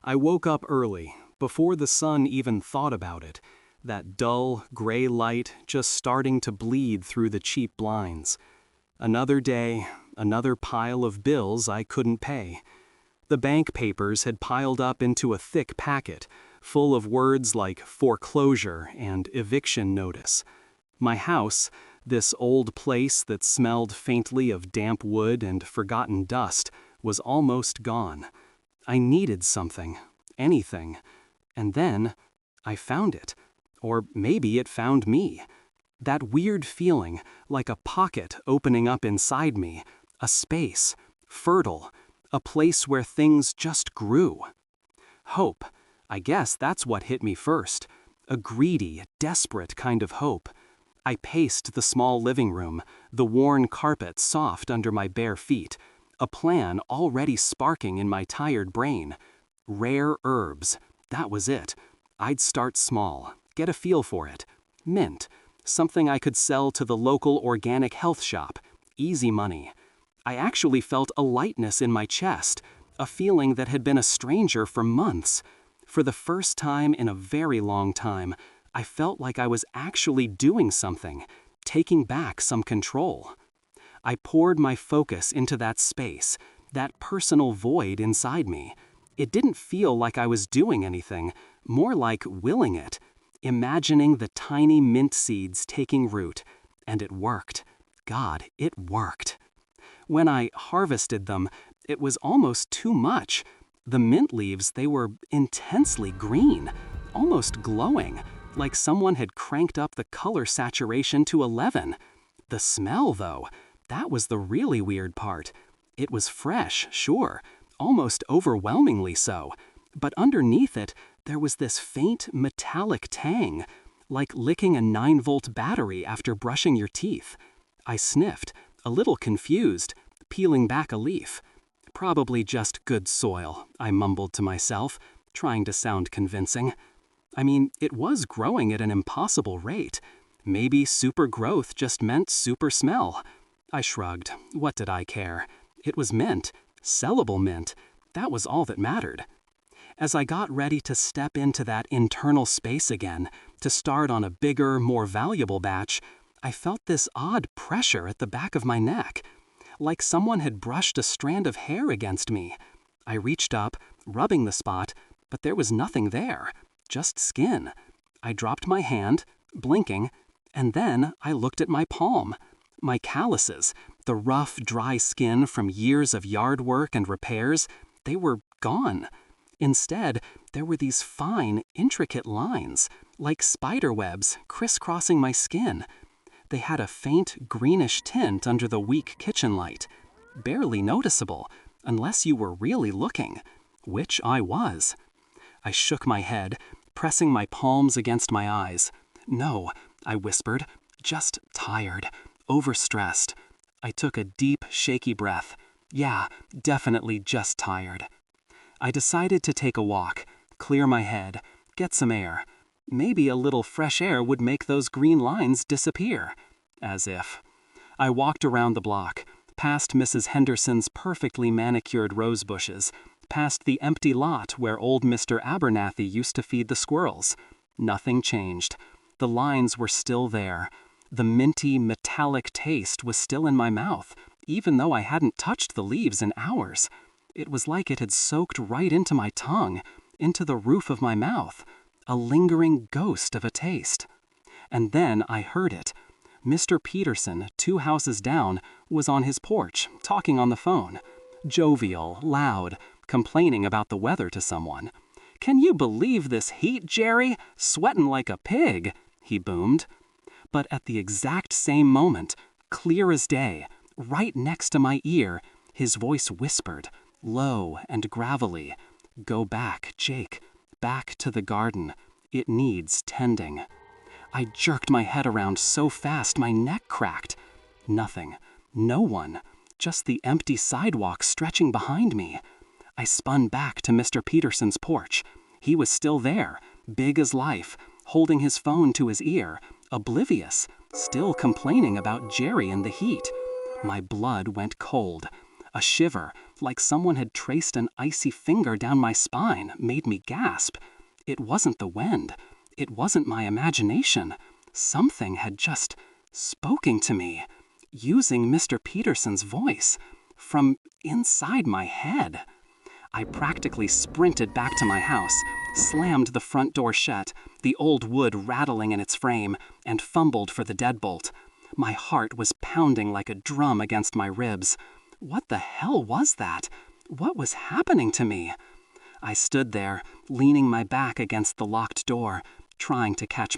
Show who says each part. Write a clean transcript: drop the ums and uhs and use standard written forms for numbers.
Speaker 1: I woke up early, before the sun even thought about it, that dull, gray light just starting to bleed through the cheap blinds. Another day, another pile of bills I couldn't pay. The bank papers had piled up into a thick packet, full of words like foreclosure and eviction notice. My house, this old place that smelled faintly of damp wood and forgotten dust, was almost gone. I needed something, anything, and then I found it. Or maybe it found me. That weird feeling, like a pocket opening up inside me, a space, fertile, a place where things just grew. Hope, I guess that's what hit me first. A greedy, desperate kind of hope. I paced the small living room, the worn carpet soft under my bare feet, a plan already sparking in my tired brain. Rare herbs, that was it. I'd start small, get a feel for it. Mint, something I could sell to the local organic health shop. Easy money. I actually felt a lightness in my chest, a feeling that had been a stranger for months. For the first time in a very long time, I felt like I was actually doing something, taking back some control. I poured my focus into that space, that personal void inside me. It didn't feel like I was doing anything, more like willing it, imagining the tiny mint seeds taking root. And it worked. God, it worked. When I harvested them, it was almost too much. The mint leaves, they were intensely green, almost glowing, like someone had cranked up the color saturation to 11. The smell, though, that was the really weird part. It was fresh, sure, almost overwhelmingly so, but underneath it, there was this faint metallic tang, like licking a 9-volt battery after brushing your teeth. I sniffed, a little confused, peeling back a leaf. Probably just good soil, I mumbled to myself, trying to sound convincing. I mean, it was growing at an impossible rate. Maybe super growth just meant super smell. I shrugged. What did I care? It was mint, sellable mint. That was all that mattered. As I got ready to step into that internal space again, to start on a bigger, more valuable batch, I felt this odd pressure at the back of my neck, like someone had brushed a strand of hair against me. I reached up, rubbing the spot, but there was nothing there, just skin. I dropped my hand, blinking, and then I looked at my palm. My calluses, the rough, dry skin from years of yard work and repairs, they were gone. Instead, there were these fine, intricate lines, like spider webs crisscrossing my skin. They had a faint greenish tint under the weak kitchen light, barely noticeable, unless you were really looking, which I was. I shook my head, pressing my palms against my eyes. No, I whispered, just tired, overstressed. I took a deep, shaky breath. Yeah, definitely just tired. I decided to take a walk, clear my head, get some air. Maybe a little fresh air would make those green lines disappear. As if. I walked around the block, past Mrs. Henderson's perfectly manicured rose bushes, past the empty lot where old Mr. Abernathy used to feed the squirrels. Nothing changed. The lines were still there. The minty, metallic taste was still in my mouth, even though I hadn't touched the leaves in hours. It was like it had soaked right into my tongue, into the roof of my mouth, a lingering ghost of a taste. And then I heard it. Mr. Peterson, 2 houses down, was on his porch, talking on the phone. Jovial, loud, complaining about the weather to someone. "Can you believe this heat, Jerry? Sweatin' like a pig," he boomed. But at the exact same moment, clear as day, right next to my ear, his voice whispered, low and gravelly, "Go back, Jake, back to the garden. It needs tending." I jerked my head around so fast my neck cracked. Nothing. No one. Just the empty sidewalk stretching behind me. I spun back to Mr. Peterson's porch. He was still there, big as life, holding his phone to his ear, oblivious, still complaining about Jerry and the heat. My blood went cold. A shiver, like someone had traced an icy finger down my spine, made me gasp. It wasn't the wind. It wasn't my imagination. Something had just spoken to me, using Mr. Peterson's voice, from inside my head. I practically sprinted back to my house, slammed the front door shut, the old wood rattling in its frame, and fumbled for the deadbolt. My heart was pounding like a drum against my ribs. What the hell was that? What was happening to me? I stood there, leaning my back against the locked door, trying to catch